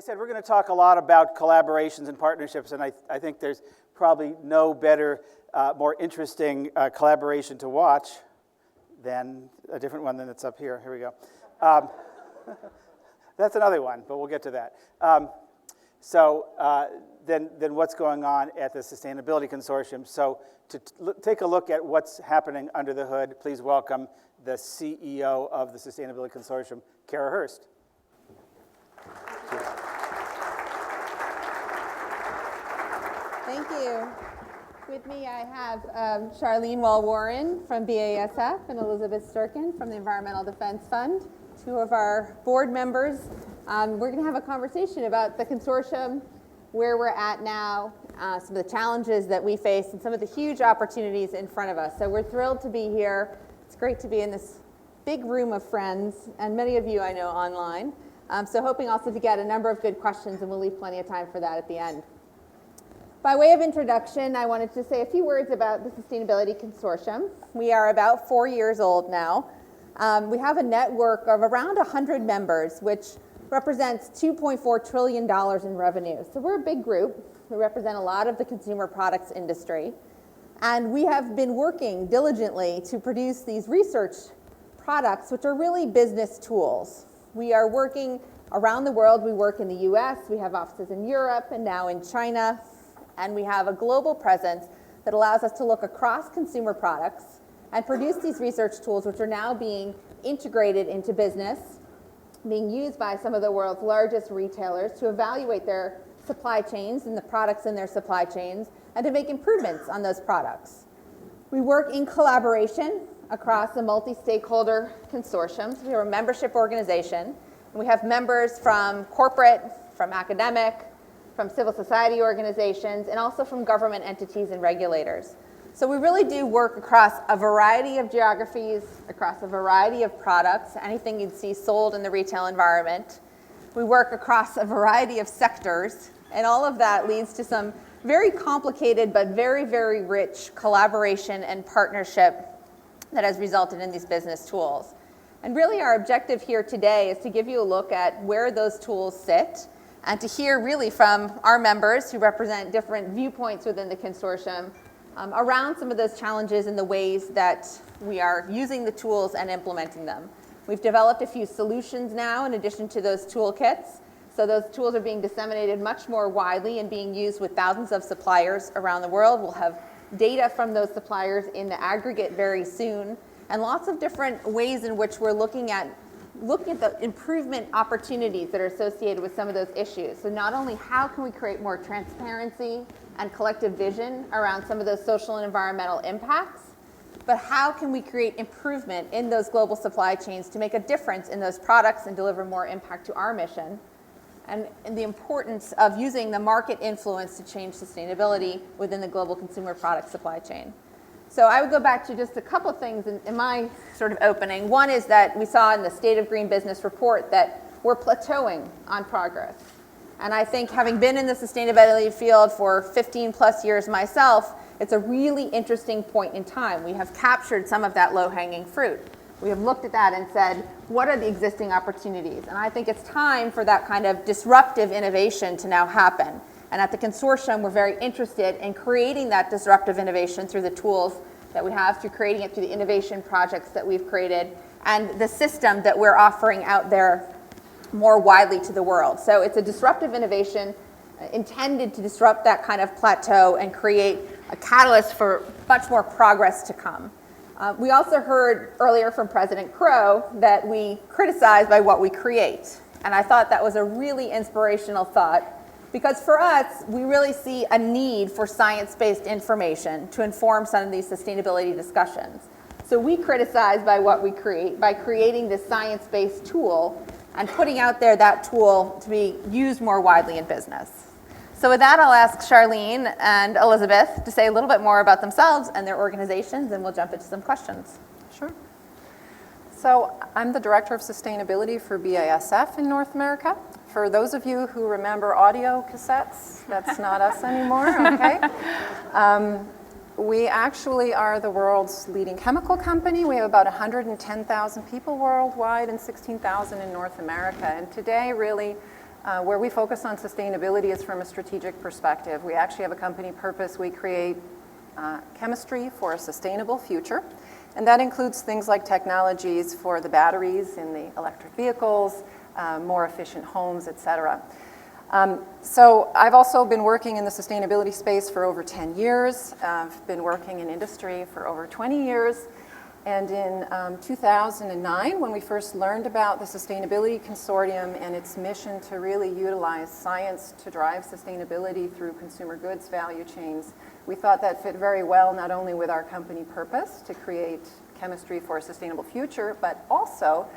said, we're going to talk a lot about collaborations and partnerships, and I think there's probably no better, more interesting collaboration to watch than a different one than that's up here. Here we go. That's another one, but we'll get to that. Then what's going on at the Sustainability Consortium. So to take a look at what's happening under the hood, please welcome the CEO of the Sustainability Consortium, Kara Hurst. Thank you. With me, I have Charlene Warren from BASF and Elizabeth Sturcken from the Environmental Defense Fund, two of our board members. We're going to have a conversation about the consortium, where we're at now, some of the challenges that we face, and some of the huge opportunities in front of us. So we're thrilled to be here. It's great to be in this big room of friends, and many of you I know online. So hoping also to get a number of good questions, and we'll leave plenty of time for that at the end. By way of introduction, I wanted to say a few words about the Sustainability Consortium. We are about 4 years old now. We have a network of around 100 members, which represents $2.4 trillion in revenue. So we're a big group. We represent a lot of the consumer products industry. And we have been working diligently to produce these research products, which are really business tools. We are working around the world. We work in the US, we have offices in Europe, and now in China. And we have a global presence that allows us to look across consumer products and produce these research tools, which are now being integrated into business, being used by some of the world's largest retailers to evaluate their supply chains and the products in their supply chains and to make improvements on those products. We work in collaboration across a multi-stakeholder consortium. So we are a membership organization, and we have members from corporate, from academic, from civil society organizations, and also from government entities and regulators. So we really do work across a variety of geographies, across a variety of products, anything you'd see sold in the retail environment. We work across a variety of sectors, and all of that leads to some very complicated but very, very rich collaboration and partnership that has resulted in these business tools. And really our objective here today is to give you a look at where those tools sit and to hear really from our members who represent different viewpoints within the consortium around some of those challenges and the ways that we are using the tools and implementing them. We've developed a few solutions now in addition to those toolkits. So those tools are being disseminated much more widely and being used with thousands of suppliers around the world. We'll have data from those suppliers in the aggregate very soon, and lots of different ways in which we're looking at the improvement opportunities that are associated with some of those issues. So not only how can we create more transparency and collective vision around some of those social and environmental impacts, but how can we create improvement in those global supply chains to make a difference in those products and deliver more impact to our mission, and the importance of using the market influence to change sustainability within the global consumer product supply chain. So I would go back to just a couple of things in my sort of opening. One is that we saw in the State of Green Business report that we're plateauing on progress. And I think having been in the sustainability field for 15 plus years myself, it's a really interesting point in time. We have captured some of that low-hanging fruit. We have looked at that and said, what are the existing opportunities? And I think it's time for that kind of disruptive innovation to now happen. And at the consortium, we're very interested in creating that disruptive innovation through the tools that we have, through creating it through the innovation projects that we've created, and the system that we're offering out there more widely to the world. So it's a disruptive innovation intended to disrupt that kind of plateau and create a catalyst for much more progress to come. We also heard earlier from President Crow that we criticize by what we create. And I thought that was a really inspirational thought, because for us, we really see a need for science-based information to inform some of these sustainability discussions. So we criticize by what we create, by creating this science-based tool and putting out there that tool to be used more widely in business. So with that, I'll ask Charlene and Elizabeth to say a little bit more about themselves and their organizations, and we'll jump into some questions. Sure. So I'm the Director of Sustainability for BASF in North America. For those of you who remember audio cassettes, that's not us anymore, okay? We actually are the world's leading chemical company. We have about 110,000 people worldwide and 16,000 in North America. And today, really, Where we focus on sustainability is from a strategic perspective. We actually have a company purpose. We create chemistry for a sustainable future. And that includes things like technologies for the batteries in the electric vehicles, more efficient homes, et cetera. So I've also been working in the sustainability space for over 10 years. I've been working in industry for over 20 years. And in 2009, when we first learned about the Sustainability Consortium and its mission to really utilize science to drive sustainability through consumer goods value chains, we thought that fit very well not only with our company purpose to create chemistry for a sustainable future, but also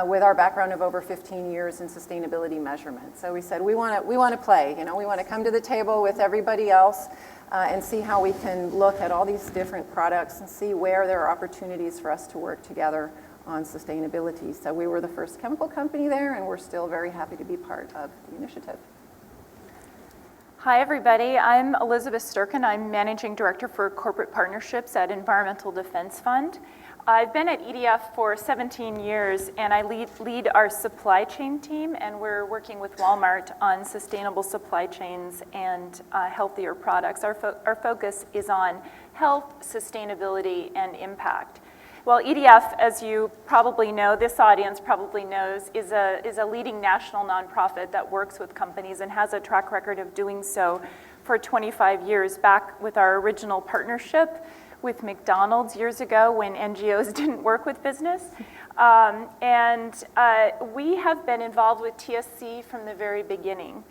with our background of over 15 years in sustainability measurement. So we said we want to play, we want to come to the table with everybody else and see how we can look at all these different products and see where there are opportunities for us to work together on sustainability. So we were the first chemical company there, and we're still very happy to be part of the initiative. Hi, everybody. I'm Elizabeth Sturcken. I'm Managing Director for Corporate Partnerships at Environmental Defense Fund. I've been at EDF for 17 years, and I lead our supply chain team, and we're working with Walmart on sustainable supply chains and healthier products. Our focus is on health, sustainability, and impact. Well, EDF, as you probably know, this audience probably knows, is a leading national nonprofit that works with companies and has a track record of doing so for 25 years, back with our original partnership with McDonald's years ago when NGOs didn't work with business. We have been involved with TSC from the very beginning.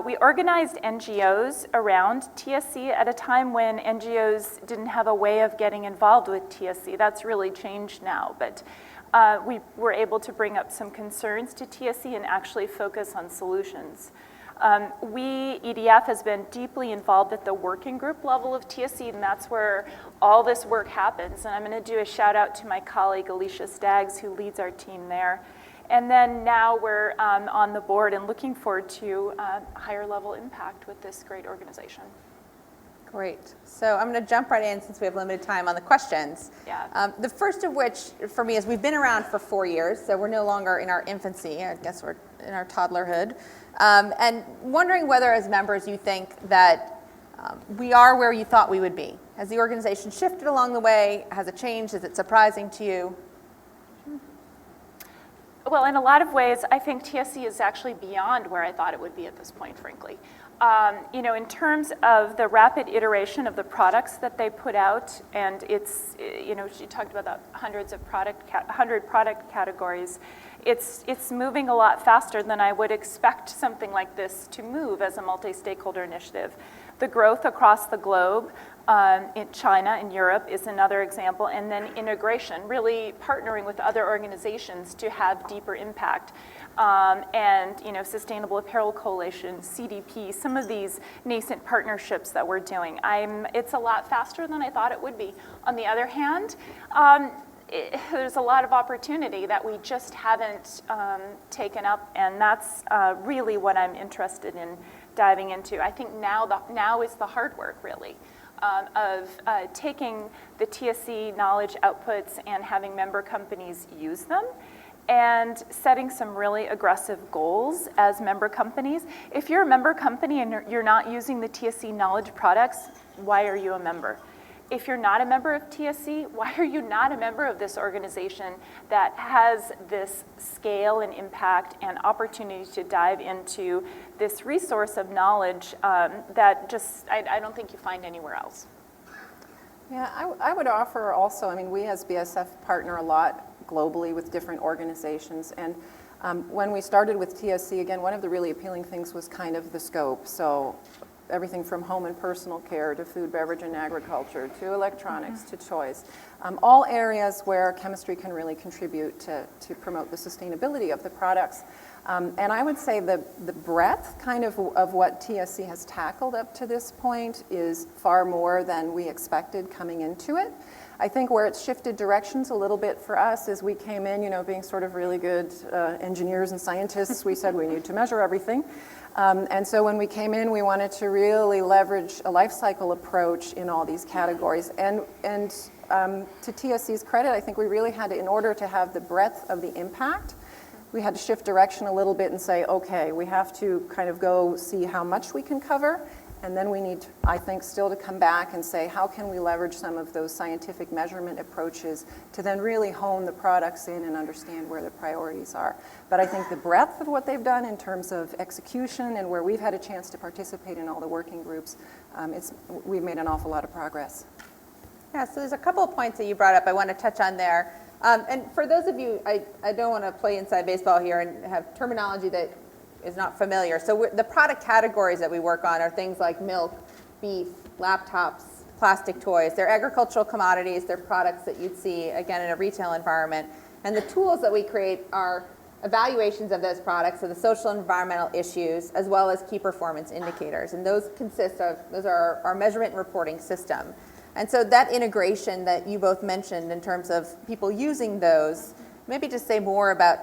We organized NGOs around TSC at a time when NGOs didn't have a way of getting involved with TSC. That's really changed now, but we were able to bring up some concerns to TSC and actually focus on solutions. EDF has been deeply involved at the working group level of TSC, and that's where all this work happens. And I'm going to do a shout out to my colleague Alicia Staggs, who leads our team there. And then now we're on the board and looking forward to higher level impact with this great organization. Great. So I'm going to jump right in since we have limited time on the questions. Yeah. The first of which, for me, is we've been around for 4 years, so we're no longer in our infancy. I guess we're in our toddlerhood. And wondering whether, as members, you think that we are where you thought we would be. Has the organization shifted along the way? Has it changed? Is it surprising to you? Well, in a lot of ways, I think TSC is actually beyond where I thought it would be at this point, frankly. In terms of the rapid iteration of the products that they put out, and it's, she talked about the 100 product categories. It's moving a lot faster than I would expect something like this to move as a multi-stakeholder initiative. The growth across the globe in China and Europe is another example, and then integration, really partnering with other organizations to have deeper impact. Sustainable Apparel Coalition, CDP, some of these nascent partnerships that we're doing. It's a lot faster than I thought it would be. On the other hand, there's a lot of opportunity that we just haven't taken up, and that's really what I'm interested in diving into. I think now is the hard work, really, of taking the TSC knowledge outputs and having member companies use them, and setting some really aggressive goals as member companies. If you're a member company and you're not using the TSC knowledge products, why are you a member? If you're not a member of TSC, why are you not a member of this organization that has this scale and impact and opportunity to dive into this resource of knowledge that just, I don't think you find anywhere else? Yeah, I would offer also, we as BASF partner a lot globally with different organizations, and when we started with TSC, again, one of the really appealing things was kind of the scope. So everything from home and personal care to food, beverage, and agriculture to electronics to toys, all areas where chemistry can really contribute to promote the sustainability of the products. And I would say the breadth kind of what TSC has tackled up to this point is far more than we expected coming into it. I think where it's shifted directions a little bit for us is we came in, being sort of really good engineers and scientists, we said we need to measure everything. And so when we came in, we wanted to really leverage a life cycle approach in all these categories. And to TSC's credit, I think we really had to, in order to have the breadth of the impact, we had to shift direction a little bit and say, okay, we have to kind of go see how much we can cover, and then we need, I think, still to come back and say, how can we leverage some of those scientific measurement approaches to then really hone the products in and understand where the priorities are. But I think the breadth of what they've done in terms of execution and where we've had a chance to participate in all the working groups, we've made an awful lot of progress. Yeah, so there's a couple of points that you brought up I want to touch on there. And for those of you, I don't want to play inside baseball here and have terminology that is not familiar. So the product categories that we work on are things like milk, beef, laptops, plastic toys. They're agricultural commodities. They're products that you'd see, again, in a retail environment. And the tools that we create are evaluations of those products, so the social and environmental issues, as well as key performance indicators. And those are our measurement and reporting system. And so that integration that you both mentioned in terms of people using those, maybe just say more about,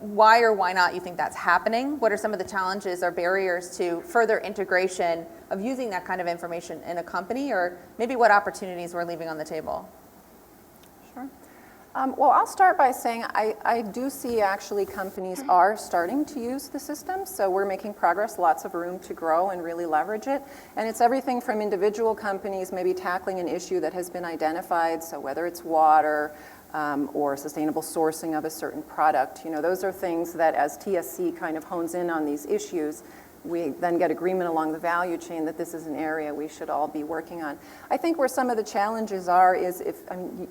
why or why not you think that's happening. What are some of the challenges or barriers to further integration of using that kind of information in a company, or maybe what opportunities we're leaving on the table? Sure. Well, I'll start by saying I do see actually companies are starting to use the system, so we're making progress, lots of room to grow and really leverage it. And it's everything from individual companies maybe tackling an issue that has been identified, so whether it's water, or sustainable sourcing of a certain product. Those are things that as TSC kind of hones in on these issues, we then get agreement along the value chain that this is an area we should all be working on. I think where some of the challenges are is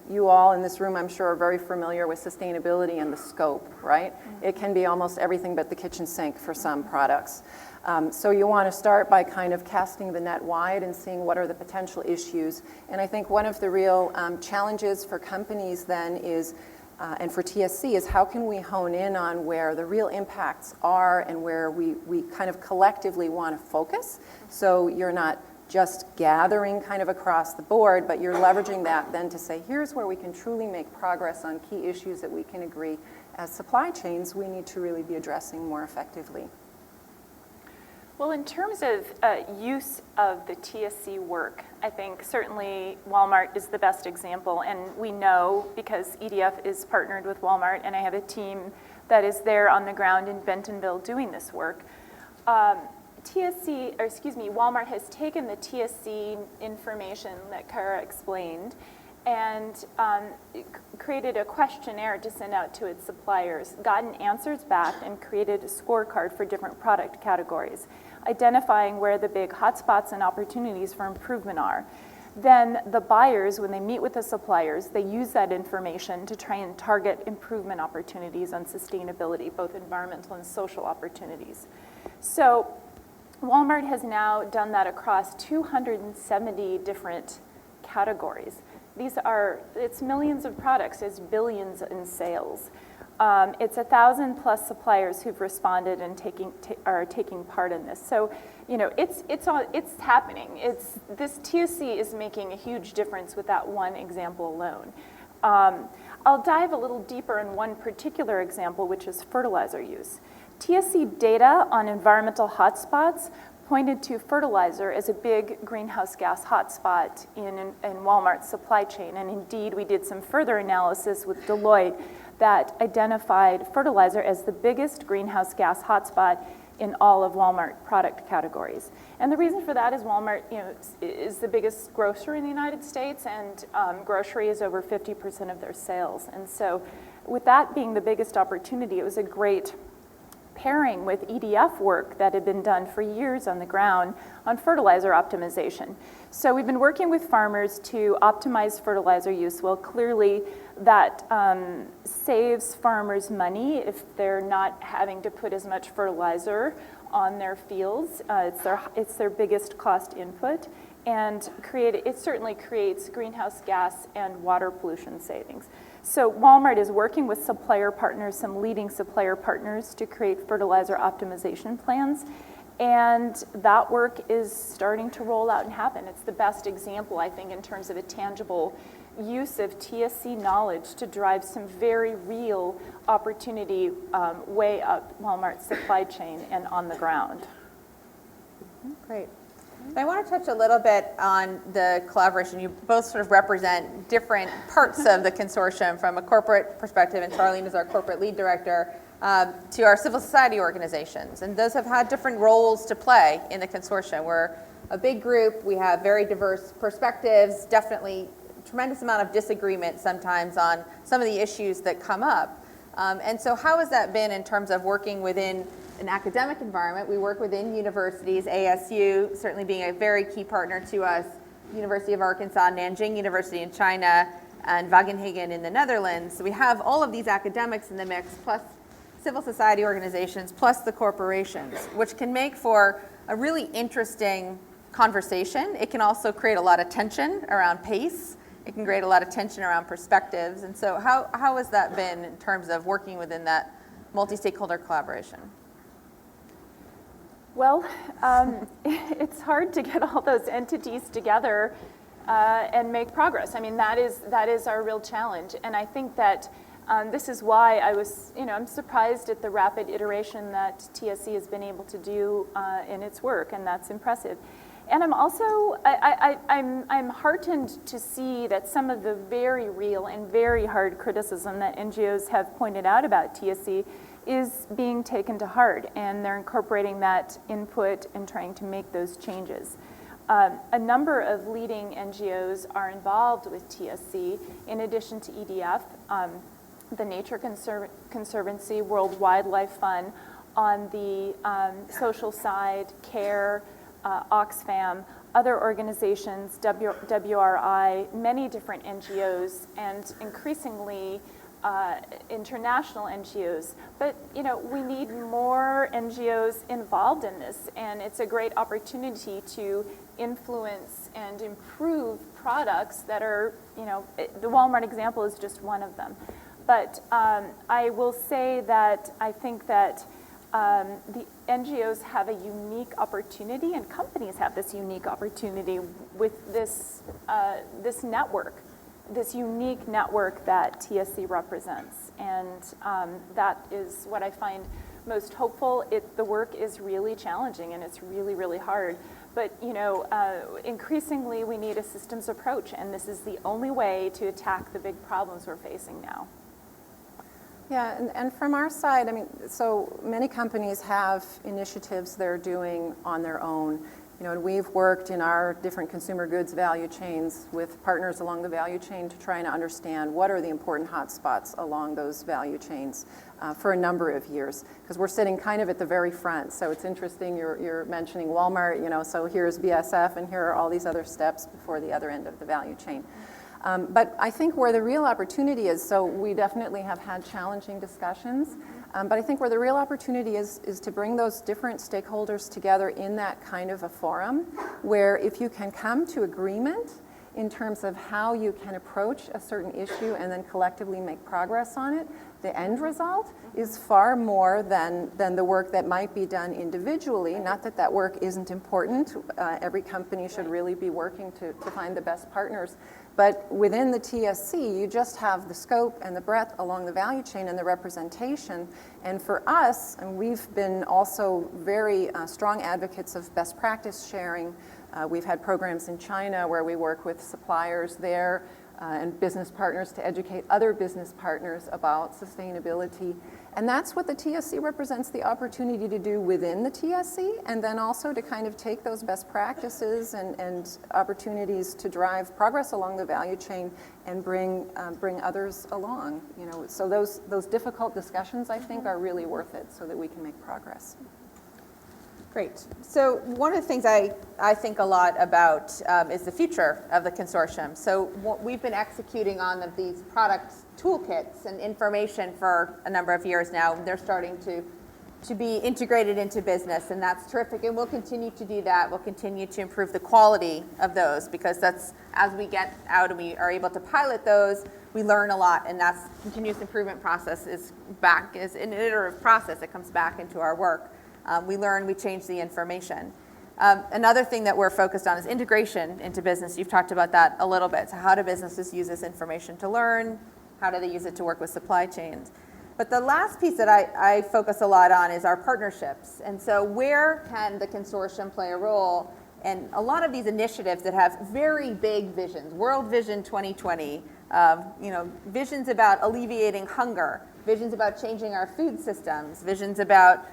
you all in this room, I'm sure, are very familiar with sustainability and the scope, right? Mm-hmm. It can be almost everything but the kitchen sink for some products. So you want to start by kind of casting the net wide and seeing what are the potential issues. And I think one of the real challenges for companies then is, and for TSC, is how can we hone in on where the real impacts are and where we kind of collectively want to focus. So you're not just gathering kind of across the board, but you're leveraging that then to say, here's where we can truly make progress on key issues that we can agree as supply chains we need to really be addressing more effectively. Well, in terms of use of the TSC work, I think certainly Walmart is the best example, and we know because EDF is partnered with Walmart, and I have a team that is there on the ground in Bentonville doing this work. Walmart has taken the TSC information that Kara explained and created a questionnaire to send out to its suppliers, gotten answers back, and created a scorecard for different product categories, identifying where the big hotspots and opportunities for improvement are. Then the buyers, when they meet with the suppliers, they use that information to try and target improvement opportunities on sustainability, both environmental and social opportunities. So Walmart has now done that across 270 different categories. It's millions of products, it's billions in sales. It's 1,000 plus suppliers who've responded and are taking part in this. So, it's happening. This TSC is making a huge difference with that one example alone. I'll dive a little deeper in one particular example, which is fertilizer use. TSC data on environmental hotspots pointed to fertilizer as a big greenhouse gas hotspot in Walmart's supply chain. And indeed, we did some further analysis with Deloitte that identified fertilizer as the biggest greenhouse gas hotspot in all of Walmart product categories. And the reason for that is Walmart is the biggest grocer in the United States, and grocery is over 50% of their sales. And so with that being the biggest opportunity, it was a great pairing with EDF work that had been done for years on the ground on fertilizer optimization. So we've been working with farmers to optimize fertilizer use. Well, clearly that saves farmers money if they're not having to put as much fertilizer on their fields. It's their biggest cost input, and it certainly creates greenhouse gas and water pollution savings. So Walmart is working with supplier partners, some leading supplier partners, to create fertilizer optimization plans. And that work is starting to roll out and happen. It's the best example, I think, in terms of a tangible use of TSC knowledge to drive some very real opportunity way up Walmart's supply chain and on the ground. Great. I want to touch a little bit on the collaboration. You both sort of represent different parts of the consortium from a corporate perspective, and Charlene is our corporate lead director, to our civil society organizations. And those have had different roles to play in the consortium. We're a big group. We have very diverse perspectives, definitely tremendous amount of disagreement sometimes on some of the issues that come up. And so how has that been in terms of working within an academic environment? We work within universities, ASU certainly being a very key partner to us, University of Arkansas, Nanjing University in China, and Wageningen in the Netherlands. So we have all of these academics in the mix, plus civil society organizations, plus the corporations, which can make for a really interesting conversation. It can also create a lot of tension around pace. It can create a lot of tension around perspectives. And so how has that been in terms of working within that multi-stakeholder collaboration? Well, it's hard to get all those entities together and make progress. I mean, that is our real challenge. And I think that this is why I'm surprised at the rapid iteration that TSC has been able to do in its work, and that's impressive. And I'm also, I'm heartened to see that some of the very real and very hard criticism that NGOs have pointed out about TSC is being taken to heart, and they're incorporating that input and trying to make those changes. A number of leading NGOs are involved with TSC, in addition to EDF, the Nature Conservancy, World Wildlife Fund, on the social side, CARE, Oxfam, other organizations, WRI, many different NGOs, and increasingly international NGOs. But we need more NGOs involved in this, and it's a great opportunity to influence and improve products that are, the Walmart example is just one of them. But I will say that I think that the NGOs have a unique opportunity, and companies have this unique opportunity with this network, this unique network that TSC represents. And that is what I find most hopeful. The work is really challenging, and it's really, really hard. But increasingly we need a systems approach, and this is the only way to attack the big problems we're facing now. Yeah, and from our side, I mean, so many companies have initiatives they're doing on their own. And we've worked in our different consumer goods value chains with partners along the value chain to try and understand what are the important hotspots along those value chains for a number of years, because we're sitting kind of at the very front. So it's interesting you're mentioning Walmart, so here's BASF and here are all these other steps before the other end of the value chain. But I think where the real opportunity is, so we definitely have had challenging discussions, but I think where the real opportunity is to bring those different stakeholders together in that kind of a forum, where if you can come to agreement in terms of how you can approach a certain issue and then collectively make progress on it, the end result is far more than the work that might be done individually. Not that that work isn't important. Every company should really be working to find the best partners. But within the TSC, you just have the scope and the breadth along the value chain and the representation. And for us, and we've been also very strong advocates of best practice sharing. We've had programs in China where we work with suppliers there and business partners to educate other business partners about sustainability. And that's what the TSC represents, the opportunity to do within the TSC, and then also to kind of take those best practices and opportunities to drive progress along the value chain and bring others along. So those difficult discussions, I think, are really worth it so that we can make progress. Great. So one of the things I think a lot about is the future of the consortium. So we've been executing on these product toolkits and information for a number of years now. They're starting to be integrated into business, and that's terrific. And we'll continue to do that. We'll continue to improve the quality of those, because that's, as we get out and we are able to pilot those, we learn a lot, and that's continuous improvement process is an iterative process. It comes back into our work. We learn, we change the information. Another thing that we're focused on is integration into business. You've talked about that a little bit. So how do businesses use this information to learn? How do they use it to work with supply chains? But the last piece that I focus a lot on is our partnerships. And so where can the consortium play a role And a lot of these initiatives that have very big visions, World Vision 2020, visions about alleviating hunger, visions about changing our food systems, visions about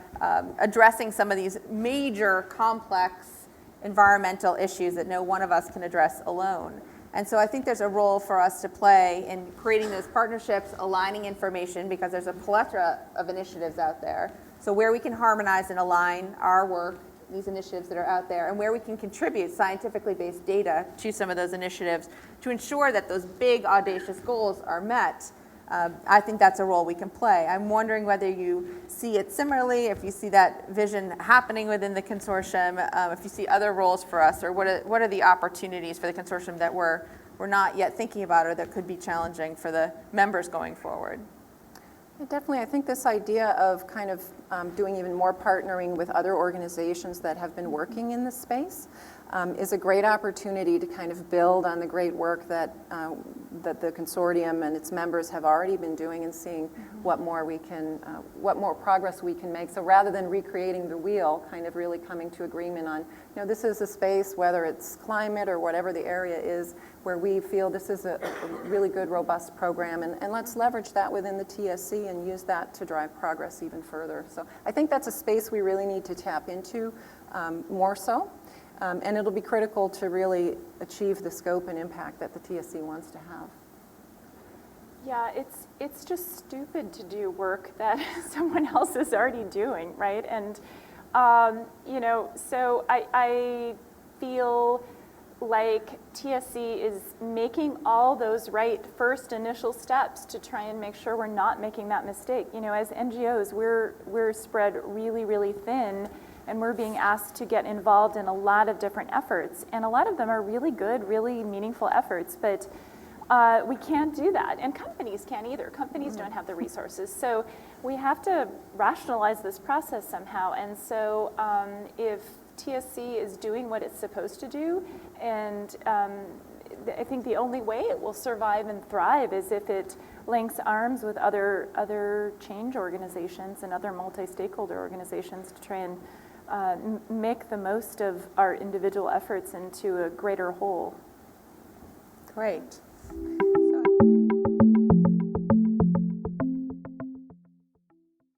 addressing some of these major complex environmental issues that no one of us can address alone. And so I think there's a role for us to play in creating those partnerships, aligning information, because there's a plethora of initiatives out there. So where we can harmonize and align our work, these initiatives that are out there, and where we can contribute scientifically based data to some of those initiatives to ensure that those big, audacious goals are met, I think that's a role we can play. I'm wondering whether you see it similarly, if you see that vision happening within the consortium, if you see other roles for us, or what are the opportunities for the consortium that we're not yet thinking about or that could be challenging for the members going forward? Definitely, I think this idea of kind of doing even more partnering with other organizations that have been working in this space is a great opportunity to kind of build on the great work that the consortium and its members have already been doing, and seeing what more progress we can make. So rather than recreating the wheel, kind of really coming to agreement on, this is a space, whether it's climate or whatever the area is, where we feel this is a really good, robust program, and let's leverage that within the TSC and use that to drive progress even further. So I think that's a space we really need to tap into more so, and it'll be critical to really achieve the scope and impact that the TSC wants to have. Yeah, it's just stupid to do work that someone else is already doing, right? And so I feel like TSC is making all those right first initial steps to try and make sure we're not making that mistake. As NGOs, we're spread really, really thin, and we're being asked to get involved in a lot of different efforts, and a lot of them are really good, really meaningful efforts, but we can't do that, and companies can't either. Companies don't have the resources, so we have to rationalize this process somehow. And so if TSC is doing what it's supposed to do, and I think the only way it will survive and thrive is if it links arms with other change organizations and other multi-stakeholder organizations to try and make the most of our individual efforts into a greater whole. Great.